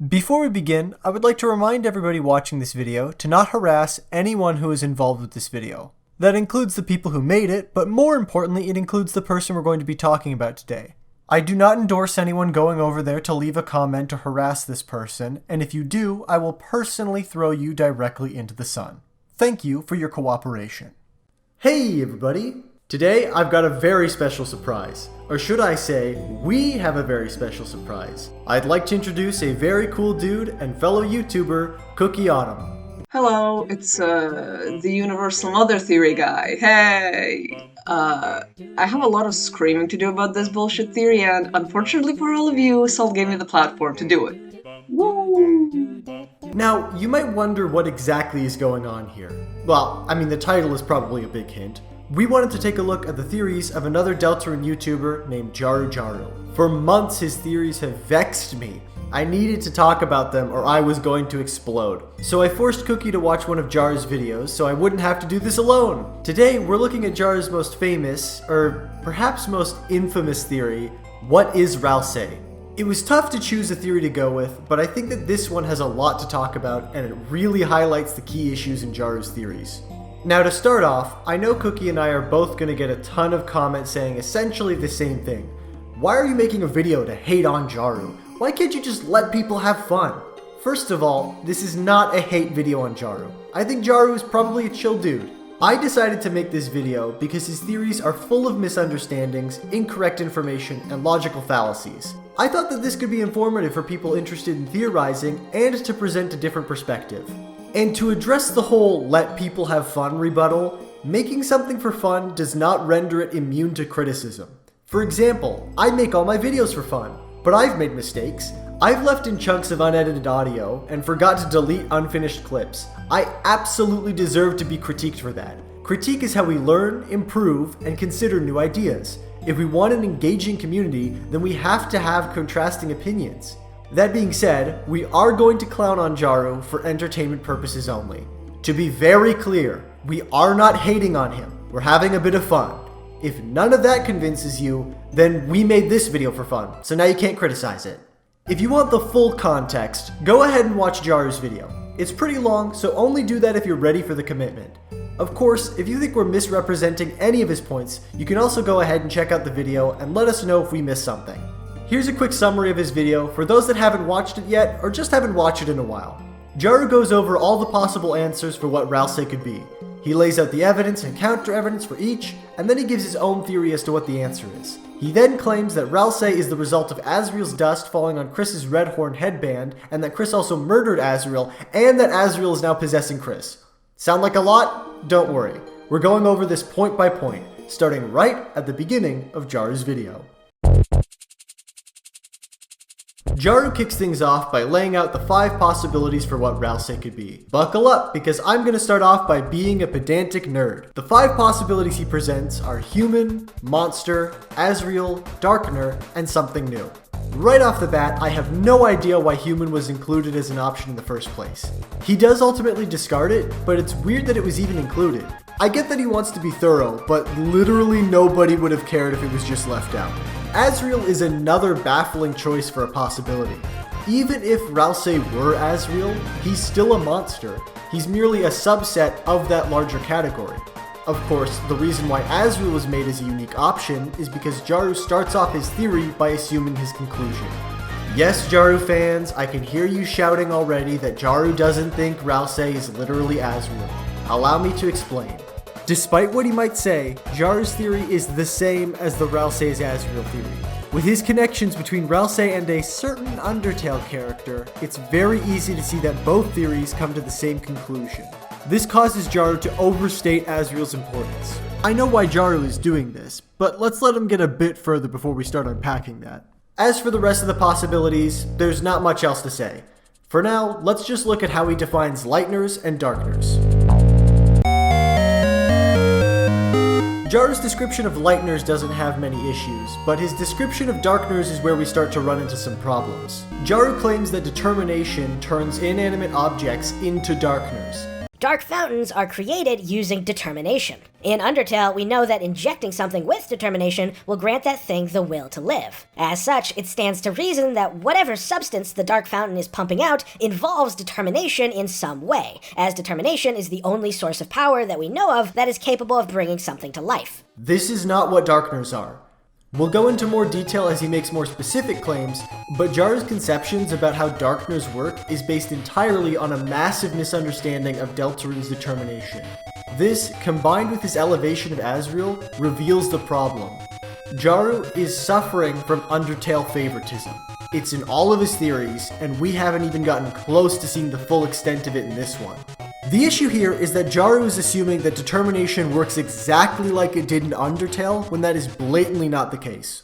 Before we begin, I would like to remind everybody watching this video to not harass anyone who is involved with this video. That includes the people who made it, but more importantly, it includes the person we're going to be talking about today. I do not endorse anyone going over there to leave a comment or harass this person, and if you do, I will personally throw you directly into the sun. Thank you for your cooperation. Hey everybody! Today I've got a very special surprise. Or should I say, we have a very special surprise. I'd like to introduce a very cool dude and fellow YouTuber, KookiAutumn. Hello, it's the Universal Mother Theory guy. Hey! I have a lot of screaming to do about this bullshit theory, and unfortunately for all of you, Salt gave me the platform to do it. Woo! Now, you might wonder what exactly is going on here. Well, I mean, the title is probably a big hint. We wanted to take a look at the theories of another Deltarune YouTuber named JaruJaruJ. For months, his theories have vexed me. I needed to talk about them or I was going to explode. So I forced Kookie to watch one of Jaru's videos so I wouldn't have to do this alone. Today, we're looking at Jaru's most famous, or perhaps most infamous theory, what is Ralsei? It was tough to choose a theory to go with, but I think that this one has a lot to talk about and it really highlights the key issues in Jaru's theories. Now to start off, I know Kookie and I are both going to get a ton of comments saying essentially the same thing. Why are you making a video to hate on Jaru? Why can't you just let people have fun? First of all, this is not a hate video on Jaru. I think Jaru is probably a chill dude. I decided to make this video because his theories are full of misunderstandings, incorrect information, and logical fallacies. I thought that this could be informative for people interested in theorizing and to present a different perspective. And to address the whole let people have fun rebuttal, making something for fun does not render it immune to criticism. For example, I make all my videos for fun, but I've made mistakes. I've left in chunks of unedited audio and forgot to delete unfinished clips. I absolutely deserve to be critiqued for that. Critique is how we learn, improve, and consider new ideas. If we want an engaging community, then we have to have contrasting opinions. That being said, we are going to clown on Jaru for entertainment purposes only. To be very clear, we are not hating on him. We're having a bit of fun. If none of that convinces you, then we made this video for fun, so now you can't criticize it. If you want the full context, go ahead and watch Jaru's video. It's pretty long, so only do that if you're ready for the commitment. Of course, if you think we're misrepresenting any of his points, you can also go ahead and check out the video and let us know if we missed something. Here's a quick summary of his video for those that haven't watched it yet or just haven't watched it in a while. Jaru goes over all the possible answers for what Ralsei could be. He lays out the evidence and counter evidence for each, and then he gives his own theory as to what the answer is. He then claims that Ralsei is the result of Asriel's dust falling on Chris's red horn headband, and that Chris also murdered Asriel, and that Asriel is now possessing Chris. Sound like a lot? Don't worry. We're going over this point by point, starting right at the beginning of Jaru's video. Jaru kicks things off by laying out the 5 possibilities for what Ralsei could be. Buckle up, because I'm going to start off by being a pedantic nerd. The 5 possibilities he presents are human, monster, Asriel, Darkner, and something new. Right off the bat, I have no idea why human was included as an option in the first place. He does ultimately discard it, but it's weird that it was even included. I get that he wants to be thorough, but literally nobody would have cared if it was just left out. Asriel is another baffling choice for a possibility. Even if Ralsei were Asriel, he's still a monster. He's merely a subset of that larger category. Of course, the reason why Asriel was made as a unique option is because Jaru starts off his theory by assuming his conclusion. Yes, Jaru fans, I can hear you shouting already that Jaru doesn't think Ralsei is literally Asriel. Allow me to explain. Despite what he might say, Jaru's theory is the same as the Ralsei's Asriel theory. With his connections between Ralsei and a certain Undertale character, it's very easy to see that both theories come to the same conclusion. This causes Jaru to overstate Asriel's importance. I know why Jaru is doing this, but let's let him get a bit further before we start unpacking that. As for the rest of the possibilities, there's not much else to say. For now, let's just look at how he defines Lightners and Darkners. Jaru's description of Lightners doesn't have many issues, but his description of Darkners is where we start to run into some problems. Jaru claims that determination turns inanimate objects into Darkners. Dark fountains are created using determination. In Undertale, we know that injecting something with determination will grant that thing the will to live. As such, it stands to reason that whatever substance the dark fountain is pumping out involves determination in some way, as determination is the only source of power that we know of that is capable of bringing something to life. This is not what Darkners are. We'll go into more detail as he makes more specific claims, but Jaru's conceptions about how Darkners work is based entirely on a massive misunderstanding of Deltarune's determination. This, combined with his elevation of Asriel, reveals the problem. Jaru is suffering from Undertale favoritism. It's in all of his theories, and we haven't even gotten close to seeing the full extent of it in this one. The issue here is that Jaru is assuming that determination works exactly like it did in Undertale, when that is blatantly not the case.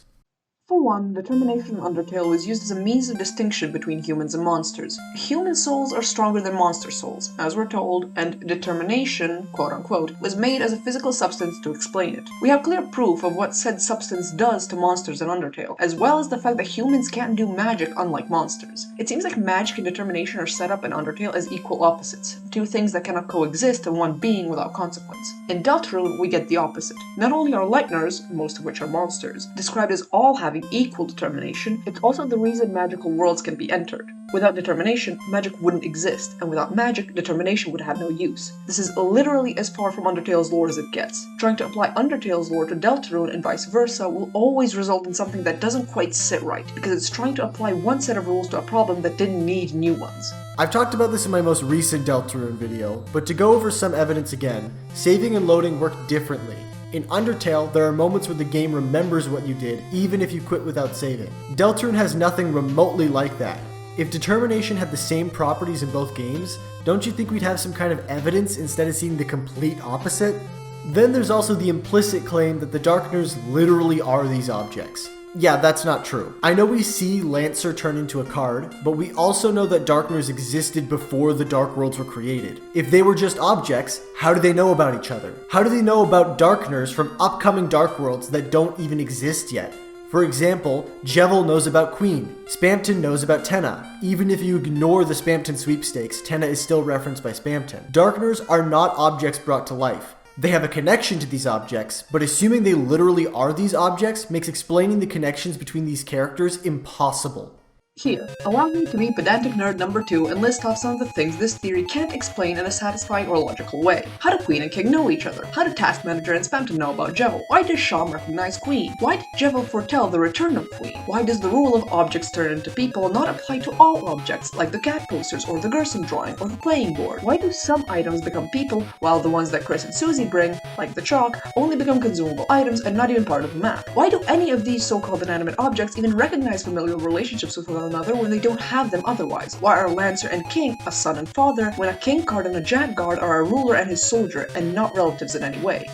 For one, determination in Undertale was used as a means of distinction between humans and monsters. Human souls are stronger than monster souls, as we're told, and determination, quote-unquote, was made as a physical substance to explain it. We have clear proof of what said substance does to monsters in Undertale, as well as the fact that humans can't do magic unlike monsters. It seems like magic and determination are set up in Undertale as equal opposites, two things that cannot coexist in one being without consequence. In Deltarune, we get the opposite. Not only are Lightners, most of which are monsters, described as all having equal determination, it's also the reason magical worlds can be entered. Without determination, magic wouldn't exist, and without magic, determination would have no use. This is literally as far from Undertale's lore as it gets. Trying to apply Undertale's lore to Deltarune and vice versa will always result in something that doesn't quite sit right, because it's trying to apply one set of rules to a problem that didn't need new ones. I've talked about this in my most recent Deltarune video, but to go over some evidence again, saving and loading work differently. In Undertale, there are moments where the game remembers what you did, even if you quit without saving. Deltarune has nothing remotely like that. If determination had the same properties in both games, don't you think we'd have some kind of evidence instead of seeing the complete opposite? Then there's also the implicit claim that the Darkners literally are these objects. Yeah, that's not true. I know we see Lancer turn into a card, but we also know that Darkners existed before the Dark Worlds were created. If they were just objects, how do they know about each other? How do they know about Darkners from upcoming Dark Worlds that don't even exist yet? For example, Jevil knows about Queen, Spamton knows about Tenna. Even if you ignore the Spamton sweepstakes, Tenna is still referenced by Spamton. Darkners are not objects brought to life. They have a connection to these objects, but assuming they literally are these objects makes explaining the connections between these characters impossible. Here, allow me to be pedantic nerd number 2 and list off some of the things this theory can't explain in a satisfying or logical way. How do Queen and King know each other? How do Task Manager and Spamton know about Jevil? Why does Sham recognize Queen? Why did Jevil foretell the return of Queen? Why does the rule of objects turn into people not apply to all objects, like the cat posters or the Gerson drawing or the playing board? Why do some items become people, while the ones that Chris and Susie bring, like the chalk, only become consumable items and not even part of the map? Why do any of these so-called inanimate objects even recognize familial relationships with one another when they don't have them otherwise? Why are Lancer and King a son and father when a king card and a jack guard are a ruler and his soldier and not relatives in any way?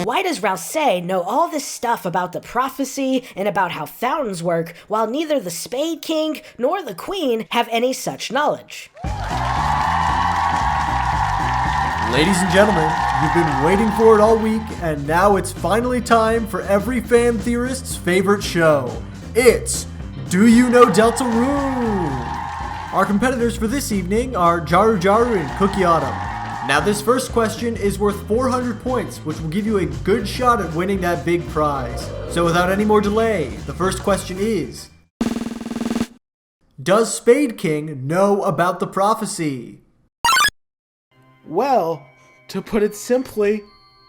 Why does Ralsei know all this stuff about the prophecy and about how fountains work while neither the Spade King nor the Queen have any such knowledge? Ladies and gentlemen, you've been waiting for it all week, and now it's finally time for every fan theorist's favorite show. It's Do You Know Deltarune? Our competitors for this evening are JaruJaruJ and KookiAutumn. Now this first question is worth 400 points, which will give you a good shot at winning that big prize. So without any more delay, the first question is, does Spade King know about the prophecy? Well, to put it simply,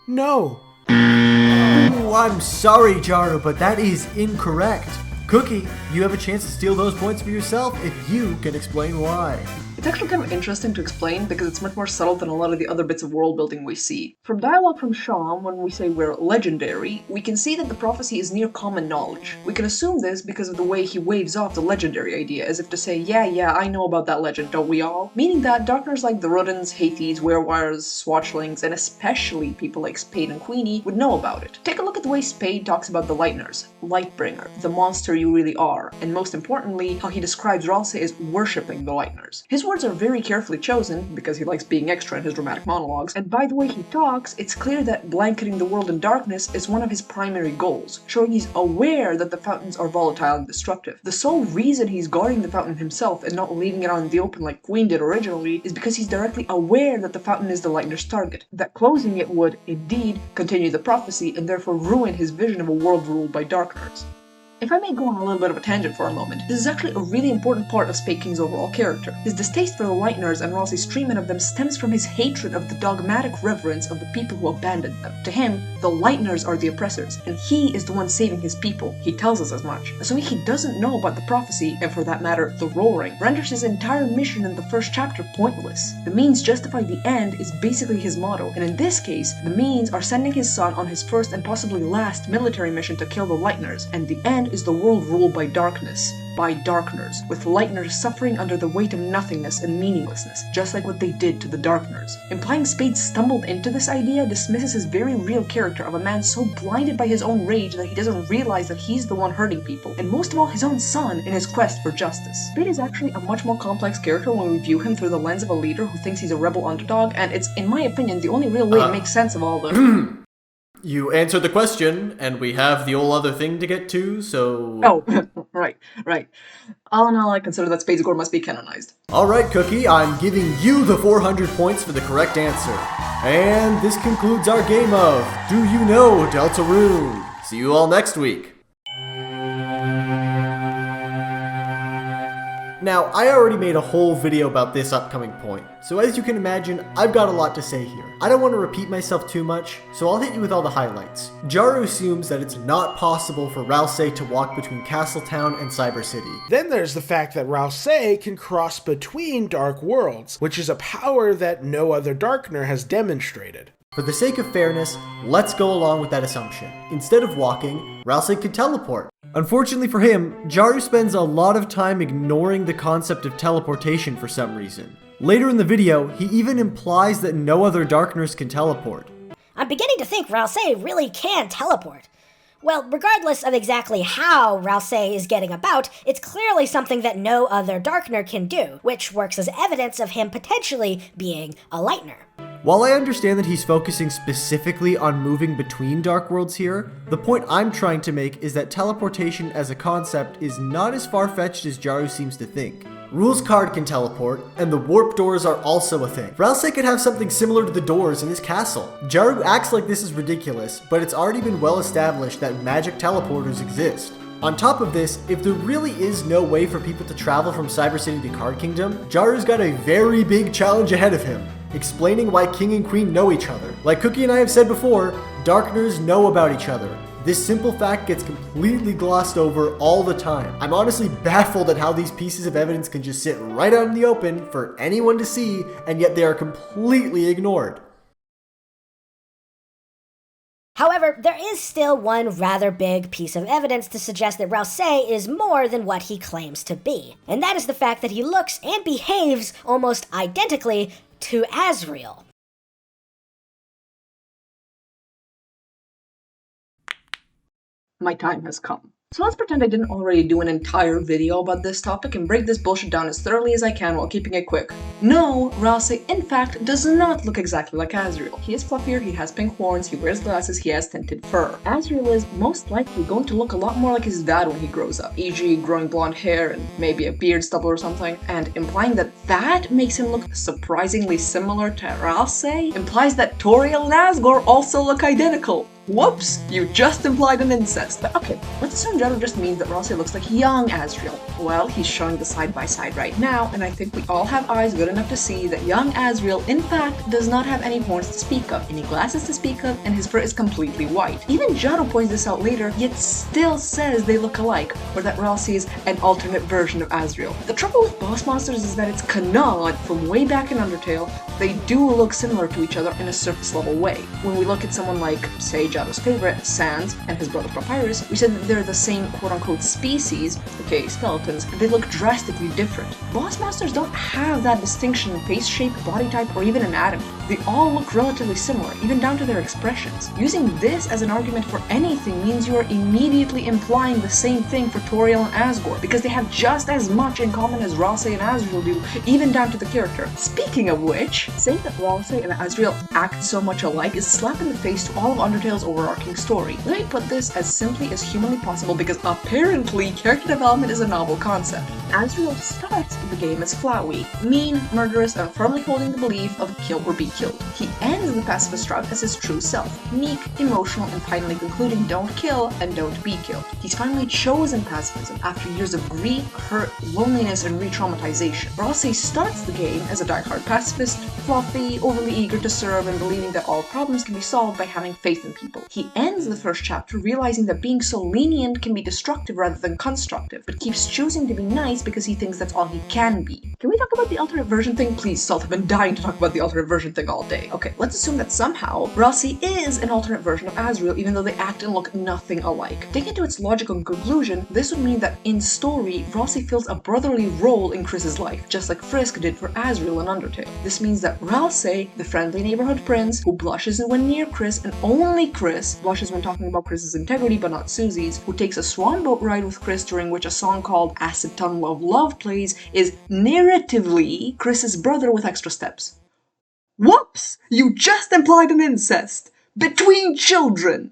no. Ooh, I'm sorry, Jaru, but that is incorrect. Cookie, you have a chance to steal those points for yourself if you can explain why. It's actually kind of interesting to explain because it's much more subtle than a lot of the other bits of world building we see. From dialogue from Sham, when we say we're legendary, we can see that the prophecy is near common knowledge. We can assume this because of the way he waves off the legendary idea, as if to say, yeah, I know about that legend, don't we all? Meaning that Darkners like the Ruddens, Hades, Werewires, Swatchlings, and especially people like Spade and Queenie would know about it. Take a look at the way Spade talks about the Lightners, Lightbringer, the monster you really are, and most importantly, how he describes Ralsei as worshipping the Lightners. His words words are very carefully chosen, because he likes being extra in his dramatic monologues, and by the way he talks, it's clear that blanketing the world in darkness is one of his primary goals, showing he's aware that the fountains are volatile and destructive. The sole reason he's guarding the fountain himself and not leaving it on the open like Queen did originally is because he's directly aware that the fountain is the Lightner's target, that closing it would, indeed, continue the prophecy and therefore ruin his vision of a world ruled by Darkners. If I may go on a little bit of a tangent for a moment, this is actually a really important part of Spade King's overall character. His distaste for the Lightners and Ralsei's treatment of them stems from his hatred of the dogmatic reverence of the people who abandoned them. To him, the Lightners are the oppressors, and he is the one saving his people. He tells us as much. Assuming he doesn't know about the prophecy, and for that matter, the roaring, renders his entire mission in the first chapter pointless. The means justify the end is basically his motto, and in this case, the means are sending his son on his first and possibly last military mission to kill the Lightners, and the end is the world ruled by darkness, by Darkners, with Lightners suffering under the weight of nothingness and meaninglessness, just like what they did to the Darkners. Implying Spade stumbled into this idea dismisses his very real character of a man so blinded by his own rage that he doesn't realize that he's the one hurting people, and most of all his own son in his quest for justice. Spade is actually a much more complex character when we view him through the lens of a leader who thinks he's a rebel underdog, and it's, in my opinion, the only real way to make sense of all the... You answered the question, and we have the whole other thing to get to, so... Oh, right. All in all, I consider that Spade's gore must be canonized. Alright, Cookie, I'm giving you the 400 points for the correct answer. And this concludes our game of Do You Know Deltarune? See you all next week. Now, I already made a whole video about this upcoming point, so as you can imagine, I've got a lot to say here. I don't want to repeat myself too much, so I'll hit you with all the highlights. Jaru assumes that it's not possible for Ralsei to walk between Castletown and Cyber City. Then there's the fact that Ralsei can cross between dark worlds, which is a power that no other Darkner has demonstrated. For the sake of fairness, let's go along with that assumption. Instead of walking, Ralsei could teleport. Unfortunately for him, Jaru spends a lot of time ignoring the concept of teleportation for some reason. Later in the video, he even implies that no other Darkners can teleport. I'm beginning to think Ralsei really can teleport. Well, regardless of exactly how Ralsei is getting about, it's clearly something that no other Darkner can do, which works as evidence of him potentially being a Lightner. While I understand that he's focusing specifically on moving between dark worlds here, the point I'm trying to make is that teleportation as a concept is not as far-fetched as Jaru seems to think. Rule's card can teleport, and the warp doors are also a thing. Ralsei could have something similar to the doors in his castle. Jaru acts like this is ridiculous, but it's already been well established that magic teleporters exist. On top of this, if there really is no way for people to travel from Cyber City to Card Kingdom, Jaru's got a very big challenge ahead of him, explaining why King and Queen know each other. Like Cookie and I have said before, Darkners know about each other. This simple fact gets completely glossed over all the time. I'm honestly baffled at how these pieces of evidence can just sit right out in the open for anyone to see, and yet they are completely ignored. However, there is still one rather big piece of evidence to suggest that Ralsei is more than what he claims to be, and that is the fact that he looks and behaves almost identically to Asriel. My time has come. So let's pretend I didn't already do an entire video about this topic and break this bullshit down as thoroughly as I can while keeping it quick. No, Ralsei in fact does not look exactly like Asriel. He is fluffier, he has pink horns, he wears glasses, he has tinted fur. Asriel is most likely going to look a lot more like his dad when he grows up, e.g. growing blonde hair and maybe a beard stubble or something, and implying that that makes him look surprisingly similar to Ralsei implies that Toriel and Asgore also look identical. Whoops, you just implied an incest. But okay, let's assume Jaru just means that Ralsei looks like young Asriel. Well, he's showing the side-by-side right now, and I think we all have eyes good enough to see that young Asriel, in fact, does not have any horns to speak of, any glasses to speak of, and his fur is completely white. Even Jaru points this out later, yet still says they look alike, or that Ralsei is an alternate version of Asriel. The trouble with boss monsters is that it's canon from way back in Undertale, they do look similar to each other in a surface-level way. When we look at someone like, say, Jaru's favorite, Sans, and his brother Papyrus, we said that they're the same quote-unquote species, aka skeletons, and they look drastically different. Boss monsters don't have that distinction in face shape, body type, or even anatomy. They all look relatively similar, even down to their expressions. Using this as an argument for anything means you are immediately implying the same thing for Toriel and Asgore, because they have just as much in common as Ralsei and Asriel do, even down to the character. Speaking of which, saying that Ralsei and Asriel act so much alike is a slap in the face to all of Undertale's overarching story. Let me put this as simply as humanly possible because apparently character development is a novel concept. Asriel starts the game as Flowey, mean, murderous, and firmly holding the belief of kill or be killed. He ends the pacifist route as his true self, meek, emotional, and finally concluding don't kill and don't be killed. He's finally chosen pacifism after years of grief, hurt, loneliness, and re-traumatization. Ralsei starts the game as a diehard pacifist, fluffy, overly eager to serve, and believing that all problems can be solved by having faith in people. He ends the first chapter realizing that being so lenient can be destructive rather than constructive, but keeps choosing to be nice because he thinks that's all he can be. Can we talk about the alternate version thing? Please, Salt, I've been dying to talk about the alternate version thing all day. Okay, let's assume that somehow Ralsei is an alternate version of Asriel, even though they act and look nothing alike. Taken to its logical conclusion, this would mean that in story, Ralsei fills a brotherly role in Chris's life, just like Frisk did for Asriel in Undertale. This means that Ralsei, the friendly neighborhood prince who blushes when near Chris, and only Chris blushes when talking about Chris's integrity but not Susie's, who takes a swan boat ride with Chris during which a song called Acid Ton Love Love plays, is narratively Chris's brother with extra steps. Whoops! You just implied an incest! Between children!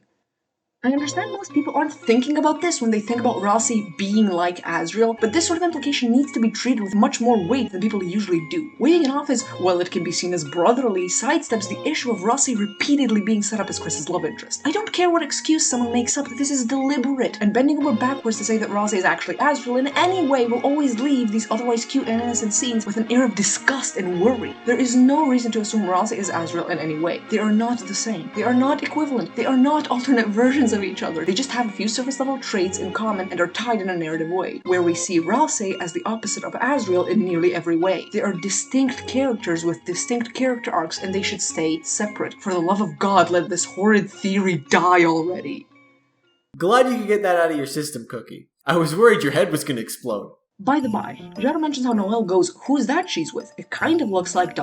I understand most people aren't thinking about this when they think about Ralsei being like Asriel, but this sort of implication needs to be treated with much more weight than people usually do. Waving it off as, well, it can be seen as brotherly, sidesteps the issue of Ralsei repeatedly being set up as Chris's love interest. I don't care what excuse someone makes up, this is deliberate, and bending over backwards to say that Ralsei is actually Asriel in any way will always leave these otherwise cute and innocent scenes with an air of disgust and worry. There is no reason to assume Ralsei is Asriel in any way. They are not the same. They are not equivalent. They are not alternate versions of each other. They just have a few surface level traits in common and are tied in a narrative way, where we see Ralsei as the opposite of Asriel in nearly every way. They are distinct characters with distinct character arcs and they should stay separate. For the love of God, let this horrid theory die already. Glad you could get that out of your system, Cookie. I was worried your head was gonna explode. By the by, Jaru mentions how Noelle goes, "Who's that she's with?" It kind of looks like ...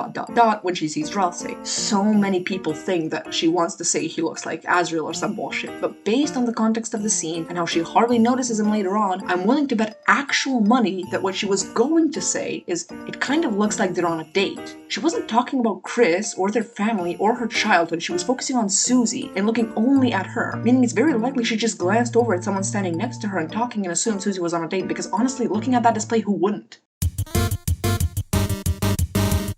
when she sees Ralsei. So many people think that she wants to say he looks like Asriel or some bullshit, but based on the context of the scene and how she hardly notices him later on, I'm willing to bet actual money that what she was going to say is, it kind of looks like they're on a date. She wasn't talking about Chris or their family or her childhood, she was focusing on Susie and looking only at her, meaning it's very likely she just glanced over at someone standing next to her and talking and assumed Susie was on a date, because honestly, looking at that display, who wouldn't?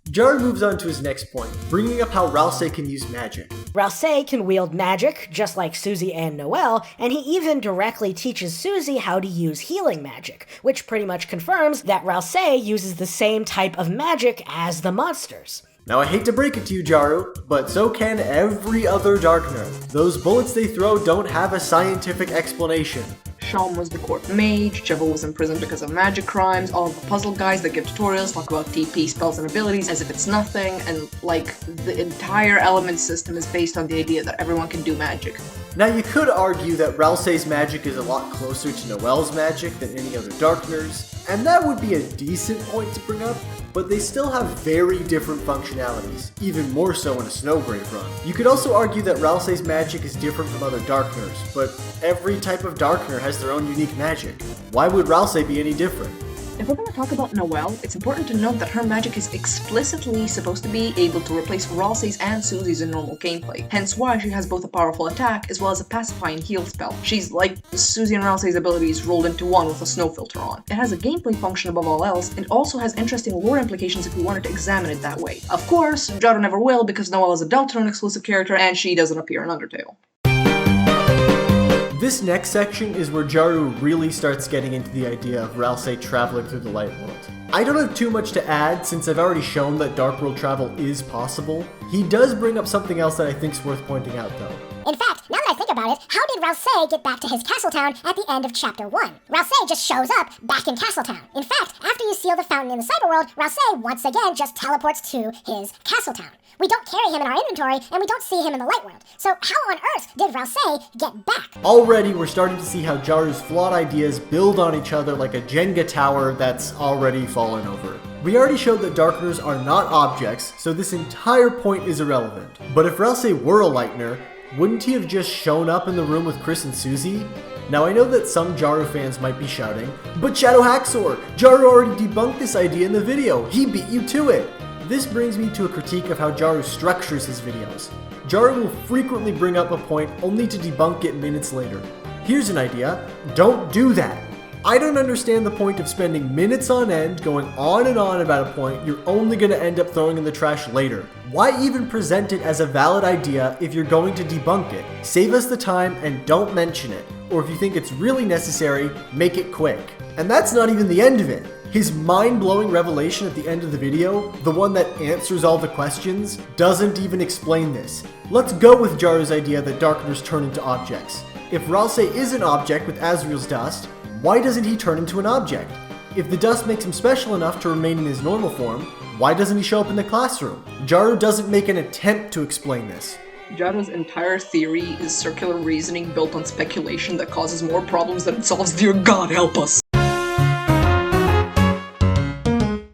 Jaru moves on to his next point, bringing up how Ralsei can use magic. Ralsei can wield magic, just like Susie and Noelle, and he even directly teaches Susie how to use healing magic, which pretty much confirms that Ralsei uses the same type of magic as the monsters. Now I hate to break it to you, Jaru, but so can every other Darkner. Those bullets they throw don't have a scientific explanation. Shalm was the court mage, Jevil was in prison because of magic crimes, all of the puzzle guys that give tutorials talk about TP, spells, and abilities as if it's nothing, and like, the entire element system is based on the idea that everyone can do magic. Now you could argue that Ralsei's magic is a lot closer to Noelle's magic than any other Darkners, and that would be a decent point to bring up, but they still have very different functionalities, even more so in a Snowgrave run. You could also argue that Ralsei's magic is different from other Darkners, but every type of Darkner has their own unique magic. Why would Ralsei be any different? If we're going to talk about Noelle, it's important to note that her magic is explicitly supposed to be able to replace Ralsei's and Susie's in normal gameplay, hence why she has both a powerful attack as well as a pacifying heal spell. She's like Susie and Ralsei's abilities rolled into one with a snow filter on. It has a gameplay function above all else, and also has interesting lore implications if we wanted to examine it that way. Of course, Jaru never will because Noelle is a Deltarune exclusive character and she doesn't appear in Undertale. This next section is where Jaru really starts getting into the idea of Ralsei traveling through the light world. I don't have too much to add since I've already shown that dark world travel is possible. He does bring up something else that I think is worth pointing out though. In fact, now that I think about it, how did Ralsei get back to his Castletown at the end of Chapter 1? Ralsei just shows up back in Castletown. In fact, after you seal the fountain in the cyberworld, Ralsei once again just teleports to his Castletown. We don't carry him in our inventory, and we don't see him in the light world. So how on earth did Ralsei get back? Already, we're starting to see how Jaru's flawed ideas build on each other like a Jenga tower that's already fallen over. We already showed that Darkners are not objects, so this entire point is irrelevant. But if Ralsei were a Lightner, wouldn't he have just shown up in the room with Chris and Susie? Now I know that some Jaru fans might be shouting, but Shadow Haxor! Jaru already debunked this idea in the video, he beat you to it! This brings me to a critique of how Jaru structures his videos. Jaru will frequently bring up a point only to debunk it minutes later. Here's an idea, don't do that! I don't understand the point of spending minutes on end going on and on about a point you're only going to end up throwing in the trash later. Why even present it as a valid idea if you're going to debunk it? Save us the time and don't mention it. Or if you think it's really necessary, make it quick. And that's not even the end of it. His mind-blowing revelation at the end of the video, the one that answers all the questions, doesn't even explain this. Let's go with Jaru's idea that Darkners turn into objects. If Ralsei is an object with Asriel's dust, why doesn't he turn into an object? If the dust makes him special enough to remain in his normal form, why doesn't he show up in the classroom? Jaru doesn't make an attempt to explain this. Jaru's entire theory is circular reasoning built on speculation that causes more problems than it solves. Dear God, help us!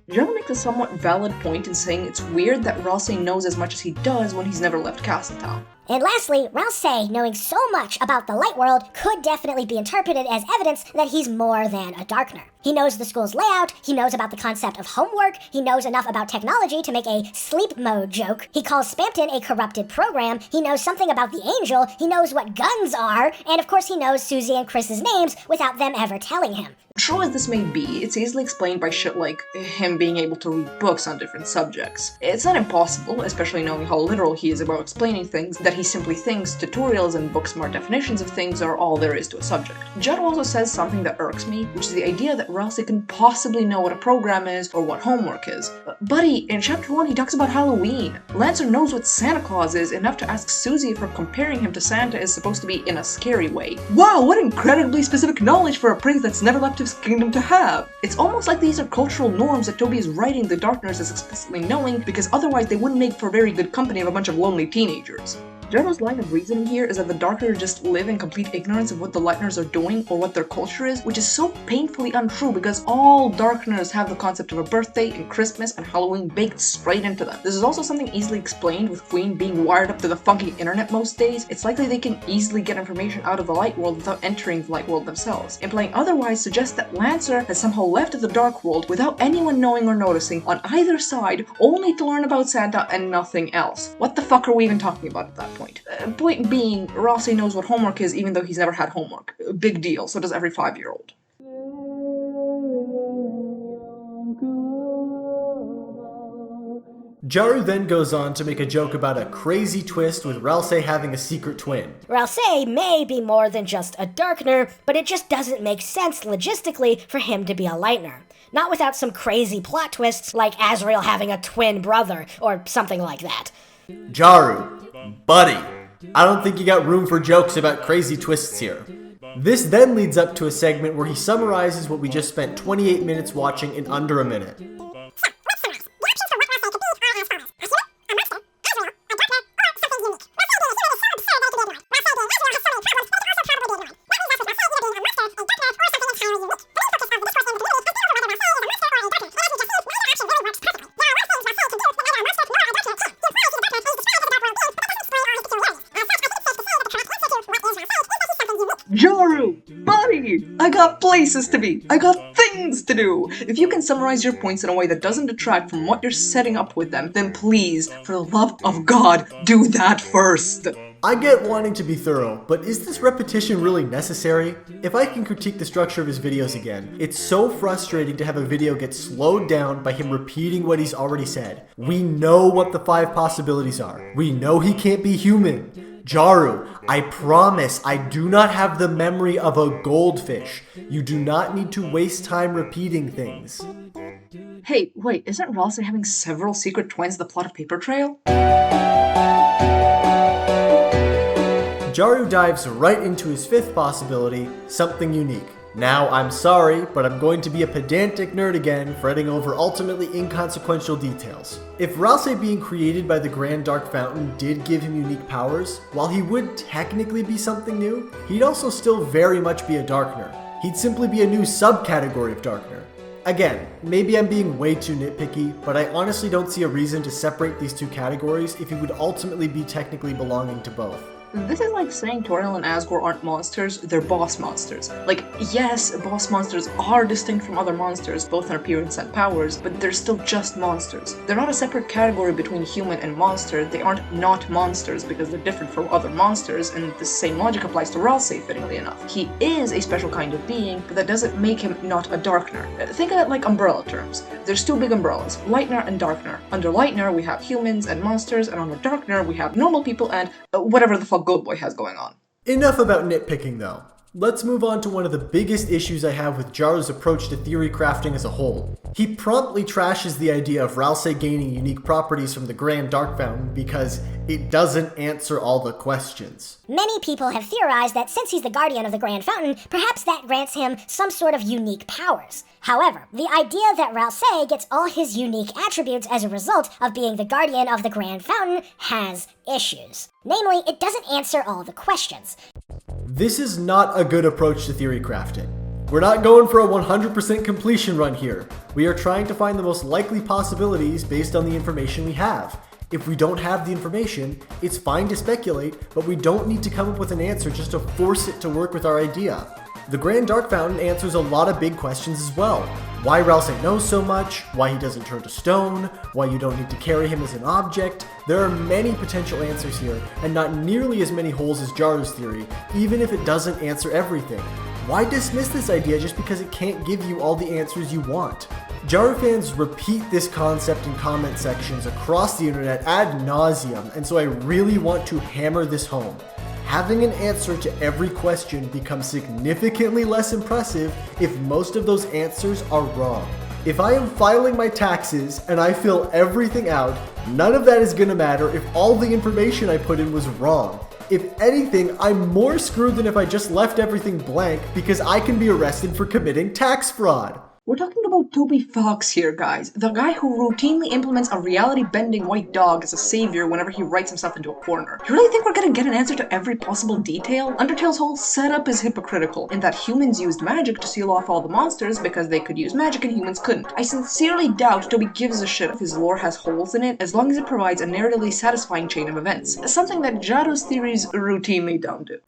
Jaru makes a somewhat valid point in saying it's weird that Ralsei knows as much as he does when he's never left Castletown. And lastly, Ralsei knowing so much about the light world could definitely be interpreted as evidence that he's more than a Darkner. He knows the school's layout, he knows about the concept of homework, he knows enough about technology to make a sleep mode joke, he calls Spampton a corrupted program, he knows something about the Angel, he knows what guns are, and of course he knows Susie and Chris's names without them ever telling him. True as this may be, it's easily explained by shit like him being able to read books on different subjects. It's not impossible, especially knowing how literal he is about explaining things, that he simply thinks tutorials and book-smart definitions of things are all there is to a subject. Jaru also says something that irks me, which is the idea that Ralsei can possibly know what a program is or what homework is. Buddy, in chapter 1 he talks about Halloween. Lancer knows what Santa Claus is enough to ask Susie if her comparing him to Santa is supposed to be in a scary way. Wow, what incredibly specific knowledge for a prince that's never left his kingdom to have! It's almost like these are cultural norms that Toby is writing the Darkners as explicitly knowing, because otherwise they wouldn't make for very good company of a bunch of lonely teenagers. Jaru's line of reasoning here is that the Darkners just live in complete ignorance of what the Lightners are doing or what their culture is, which is so painfully untrue because all Darkners have the concept of a birthday and Christmas and Halloween baked straight into them. This is also something easily explained with Queen being wired up to the funky internet most days. It's likely they can easily get information out of the light world without entering the light world themselves. Implying otherwise suggests that Lancer has somehow left the dark world without anyone knowing or noticing on either side, only to learn about Santa and nothing else. What the fuck are we even talking about at that point? Point being, Ralsei knows what homework is even though he's never had homework. Big deal, so does every 5-year-old. Jaru then goes on to make a joke about a crazy twist with Ralsei having a secret twin. Ralsei may be more than just a Darkner, but it just doesn't make sense logistically for him to be a Lightner. Not without some crazy plot twists like Asriel having a twin brother, or something like that. Jaru, buddy, I don't think you got room for jokes about crazy twists here. This then leads up to a segment where he summarizes what we just spent 28 minutes watching in under a minute. Jaru! Buddy! I got places to be! I got things to do! If you can summarize your points in a way that doesn't detract from what you're setting up with them, then please, for the love of God, do that first! I get wanting to be thorough, but is this repetition really necessary? If I can critique the structure of his videos again, it's so frustrating to have a video get slowed down by him repeating what he's already said. We know what the 5 possibilities are. We know he can't be human. Jaru, I promise I do not have the memory of a goldfish. You do not need to waste time repeating things. Hey, wait, isn't Ralsei having several secret twins in the plot of Paper Trail? Jaru dives right into his 5th possibility, something unique. Now, I'm sorry, but I'm going to be a pedantic nerd again, fretting over ultimately inconsequential details. If Ralsei being created by the Grand Dark Fountain did give him unique powers, while he would technically be something new, he'd also still very much be a Darkner. He'd simply be a new subcategory of Darkner. Again, maybe I'm being way too nitpicky, but I honestly don't see a reason to separate these two categories if he would ultimately be technically belonging to both. This is like saying Toril and Asgore aren't monsters, they're boss monsters. Like, yes, boss monsters are distinct from other monsters, both in appearance and powers, but they're still just monsters. They're not a separate category between human and monster, they aren't not monsters because they're different from other monsters, and the same logic applies to Ralsei, fittingly enough. He is a special kind of being, but that doesn't make him not a Darkner. Think of it like umbrella terms. There's two big umbrellas, Lightner and Darkner. Under Lightner we have humans and monsters, and under Darkner we have normal people and whatever the fuck Goatboy has going on. Enough about nitpicking though. Let's move on to one of the biggest issues I have with Jaru's approach to theory crafting as a whole. He promptly trashes the idea of Ralsei gaining unique properties from the Grand Dark Fountain because it doesn't answer all the questions. Many people have theorized that since he's the guardian of the Grand Fountain, perhaps that grants him some sort of unique powers. However, the idea that Ralsei gets all his unique attributes as a result of being the guardian of the Grand Fountain has issues. Namely, it doesn't answer all the questions. This is not a good approach to theory crafting. We're not going for a 100% completion run here. We are trying to find the most likely possibilities based on the information we have. If we don't have the information, it's fine to speculate, but we don't need to come up with an answer just to force it to work with our idea. The Grand Dark Fountain answers a lot of big questions as well. Why Ralsei knows so much, why he doesn't turn to stone, why you don't need to carry him as an object. There are many potential answers here, and not nearly as many holes as Jaru's theory, even if it doesn't answer everything. Why dismiss this idea just because it can't give you all the answers you want? Jaru fans repeat this concept in comment sections across the internet ad nauseum, and so I really want to hammer this home. Having an answer to every question becomes significantly less impressive if most of those answers are wrong. If I am filing my taxes and I fill everything out, none of that is gonna matter if all the information I put in was wrong. If anything, I'm more screwed than if I just left everything blank because I can be arrested for committing tax fraud. We're talking about Toby Fox here, guys. The guy who routinely implements a reality-bending white dog as a savior whenever he writes himself into a corner. You really think we're gonna get an answer to every possible detail? Undertale's whole setup is hypocritical, in that humans used magic to seal off all the monsters because they could use magic and humans couldn't. I sincerely doubt Toby gives a shit if his lore has holes in it, as long as it provides a narratively satisfying chain of events. Something that Jaru's theories routinely don't do.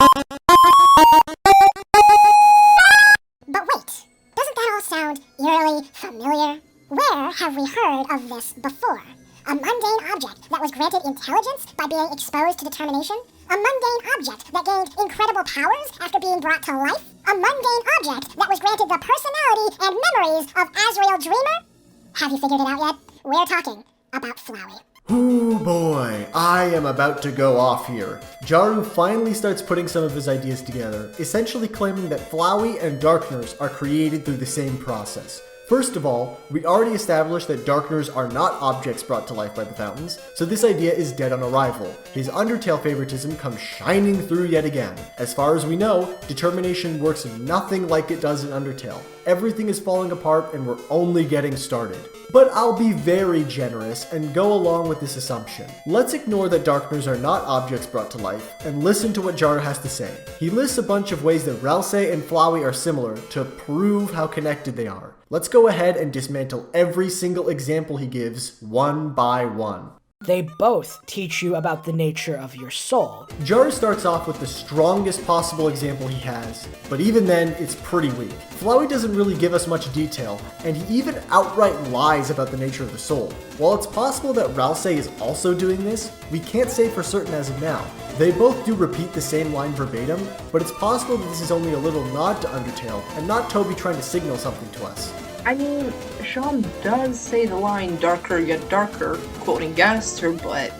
But wait, doesn't that all sound eerily familiar? Where have we heard of this before? A mundane object that was granted intelligence by being exposed to determination? A mundane object that gained incredible powers after being brought to life? A mundane object that was granted the personality and memories of Asriel Dreamer? Have you figured it out yet? We're talking about Flowey. Ooh boy, I am about to go off here. Jaru finally starts putting some of his ideas together, essentially claiming that Flowey and Darkners are created through the same process. First of all, we already established that Darkners are not objects brought to life by the fountains, so this idea is dead on arrival. His Undertale favoritism comes shining through yet again. As far as we know, determination works nothing like it does in Undertale. Everything is falling apart and we're only getting started. But I'll be very generous and go along with this assumption. Let's ignore that Darkners are not objects brought to life and listen to what Jaru has to say. He lists a bunch of ways that Ralsei and Flowey are similar to prove how connected they are. Let's go ahead and dismantle every single example he gives one by one. They both teach you about the nature of your soul. Jaru starts off with the strongest possible example he has, but even then, it's pretty weak. Flowey doesn't really give us much detail, and he even outright lies about the nature of the soul. While it's possible that Ralsei is also doing this, we can't say for certain as of now. They both do repeat the same line verbatim, but it's possible that this is only a little nod to Undertale, and not Toby trying to signal something to us. I mean, Sean does say the line darker yet darker, quoting Gaster, but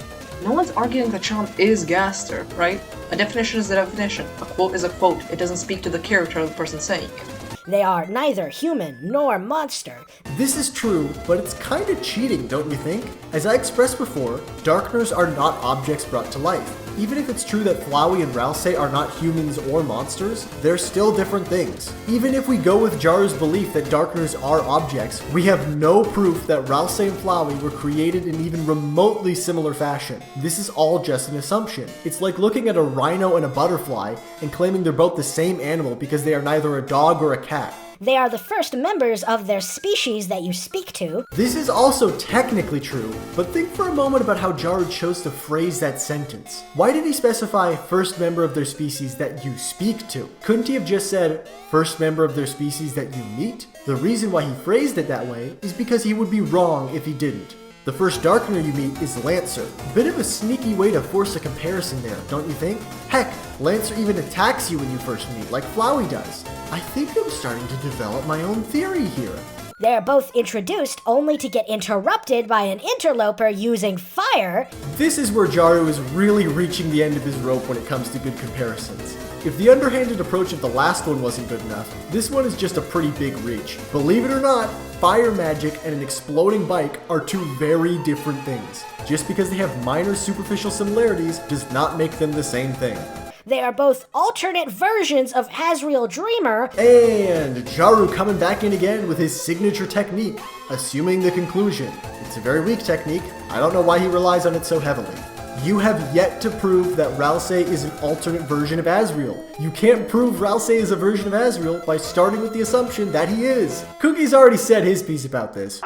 no one's arguing that Sean is Gaster, right? A definition is a definition. A quote is a quote. It doesn't speak to the character of the person saying it. They are neither human nor monster. This is true, but it's kind of cheating, don't you think? As I expressed before, Darkners are not objects brought to life. Even if it's true that Flowey and Ralsei are not humans or monsters, they're still different things. Even if we go with Jaru's belief that Darkners are objects, we have no proof that Ralsei and Flowey were created in even remotely similar fashion. This is all just an assumption. It's like looking at a rhino and a butterfly and claiming they're both the same animal because they are neither a dog or a cat. They are the first members of their species that you speak to. This is also technically true, but think for a moment about how Jaru chose to phrase that sentence. Why did he specify first member of their species that you speak to? Couldn't he have just said first member of their species that you meet? The reason why he phrased it that way is because he would be wrong if he didn't. The first Darkner you meet is Lancer. Bit of a sneaky way to force a comparison there, don't you think? Heck, Lancer even attacks you when you first meet, like Flowey does. I think I'm starting to develop my own theory here. They're both introduced only to get interrupted by an interloper using fire. This is where Jaru is really reaching the end of his rope when it comes to good comparisons. If the underhanded approach of the last one wasn't good enough, this one is just a pretty big reach. Believe it or not, fire magic and an exploding bike are two very different things. Just because they have minor superficial similarities does not make them the same thing. They are both alternate versions of Asriel Dreamer. And Jaru coming back in again with his signature technique, assuming the conclusion. It's a very weak technique. I don't know why he relies on it so heavily. You have yet to prove that Ralsei is an alternate version of Asriel. You can't prove Ralsei is a version of Asriel by starting with the assumption that he is. Cookie's already said his piece about this.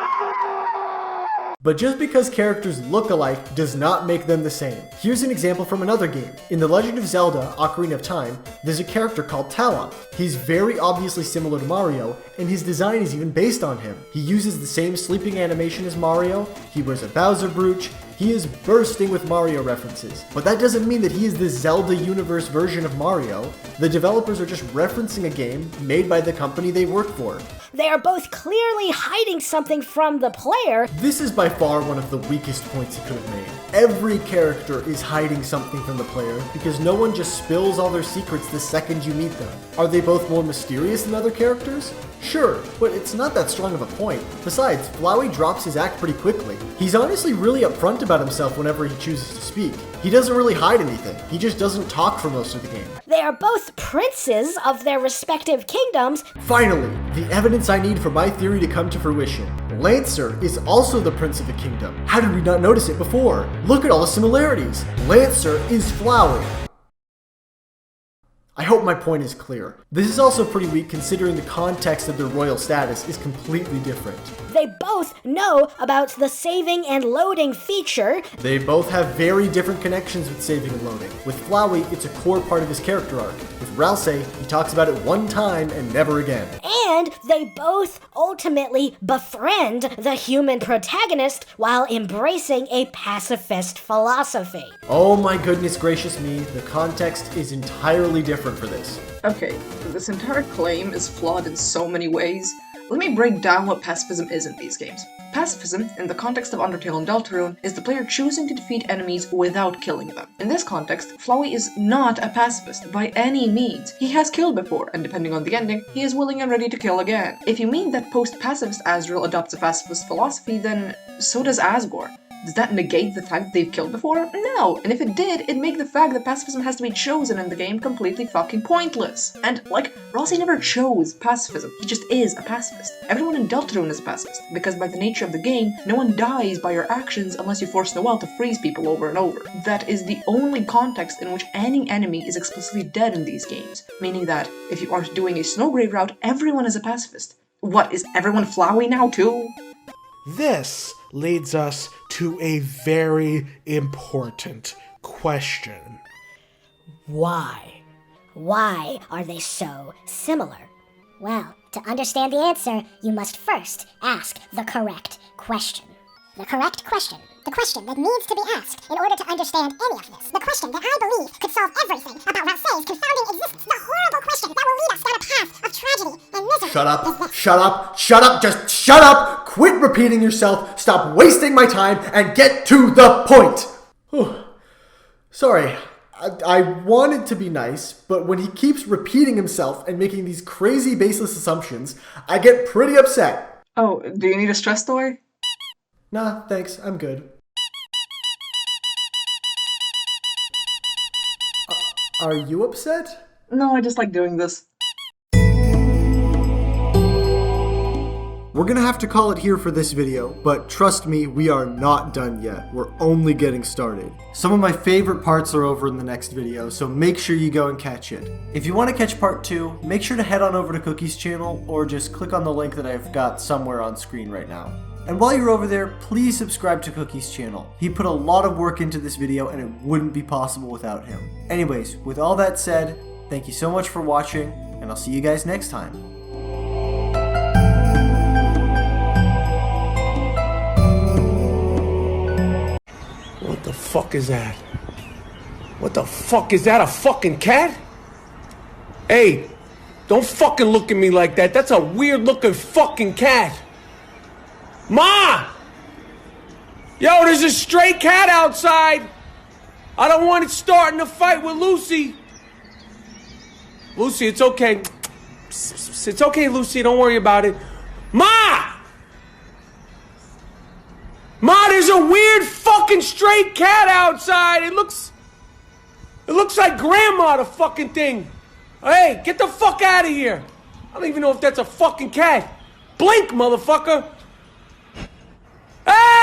But just because characters look alike does not make them the same. Here's an example from another game. In The Legend of Zelda: Ocarina of Time, there's a character called Talon. He's very obviously similar to Mario, and his design is even based on him. He uses the same sleeping animation as Mario, he wears a Bowser brooch, he is bursting with Mario references. But that doesn't mean that he is the Zelda universe version of Mario. The developers are just referencing a game made by the company they work for. They are both clearly hiding something from the player. This is by far one of the weakest points he could have made. Every character is hiding something from the player because no one just spills all their secrets the second you meet them. Are they both more mysterious than other characters? Sure, but it's not that strong of a point. Besides, Flowey drops his act pretty quickly. He's honestly really upfront about himself whenever he chooses to speak. He doesn't really hide anything. He just doesn't talk for most of the game. They are both princes of their respective kingdoms. Finally, the evidence I need for my theory to come to fruition. Lancer is also the prince of a kingdom. How did we not notice it before? Look at all the similarities. Lancer is Flowey. I hope my point is clear. This is also pretty weak considering the context of their royal status is completely different. They both know about the saving and loading feature. They both have very different connections with saving and loading. With Flowey, it's a core part of his character arc. With Ralsei, he talks about it one time and never again. And they both ultimately befriend the human protagonist while embracing a pacifist philosophy. Oh my goodness gracious me, the context is entirely different for this. Okay, this entire claim is flawed in so many ways. Let me break down what pacifism is in these games. Pacifism, in the context of Undertale and Deltarune, is the player choosing to defeat enemies without killing them. In this context, Flowey is not a pacifist by any means. He has killed before, and depending on the ending, he is willing and ready to kill again. If you mean that post-pacifist Asriel adopts a pacifist philosophy, then so does Asgore. Does that negate the fact that they've killed before? No, and if it did, it'd make the fact that pacifism has to be chosen in the game completely fucking pointless. And, like, Ralsei never chose pacifism, he just is a pacifist. Everyone in Deltarune is a pacifist, because by the nature of the game, no one dies by your actions unless you force Noelle to freeze people over and over. That is the only context in which any enemy is explicitly dead in these games, meaning that if you are doing a Snowgrave route, everyone is a pacifist. What, is everyone Flowey now too? This leads us to a very important question. Why? Why are they so similar? Well, to understand the answer, you must first ask the correct question. The correct question. The question that needs to be asked in order to understand any of this. The question that I believe could solve everything about Ralsei's confounding existence. The horrible question that will lead us down a path of tragedy and misery. Shut up, shut up, shut up, just shut up! Quit repeating yourself, stop wasting my time, and get to the point! Whew. Sorry, I wanted to be nice, but when he keeps repeating himself and making these crazy baseless assumptions, I get pretty upset. Oh, do you need a stress toy? Nah, thanks, I'm good. Are you upset? No, I just like doing this. We're gonna have to call it here for this video, but trust me, we are not done yet. We're only getting started. Some of my favorite parts are over in the next video, so make sure you go and catch it. If you want to catch part 2, make sure to head on over to Cookie's channel, or just click on the link that I've got somewhere on screen right now. And while you're over there, please subscribe to Cookie's channel. He put a lot of work into this video, and it wouldn't be possible without him. Anyways, with all that said, thank you so much for watching, and I'll see you guys next time. What the fuck is that? What the fuck is that? A fucking cat? Hey, don't fucking look at me like that. That's a weird looking fucking cat. Ma! Yo, there's a stray cat outside. I don't want it starting a fight with Lucy. Lucy, it's okay. It's okay, Lucy. Don't worry about it. Ma! Ma, there's a weird fucking stray cat outside. It looks like Grandma, the fucking thing. Hey, get the fuck out of here. I don't even know if that's a fucking cat. Blink, motherfucker. Hey!